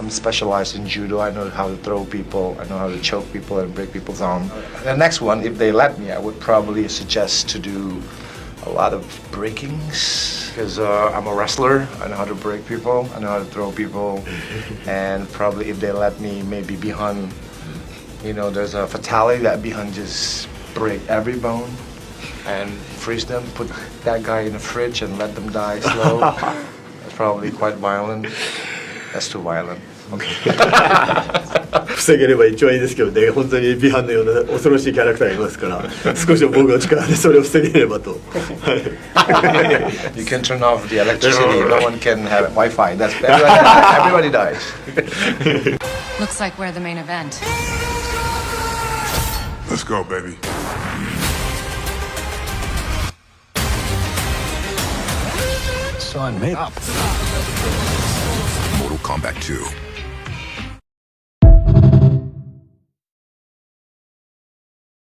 I'm specialized in judo. I know how to throw people. I know how to choke people and break people's arm. The next one, if they let me, I would probably suggest to do a lot of breakings because I'm a wrestler. I know how to break people. I know how to throw people. And probably if they let me, maybe Bihan, there's a fatality that Bihan just break every bone and freeze them, put that guy in the fridge and let them die slow. That's probably quite violent. That's too violent. 防げれば一番いいですけどね、本当にビハンのような恐ろしいキャラクターがいますから少し僕の力でそれを防げればと。You can turn off the electricity. No one can have Wi-Fi. That's everybody dies. Looks like we're the main event. Let's go, baby. Sign me up. Mortal Kombat 2.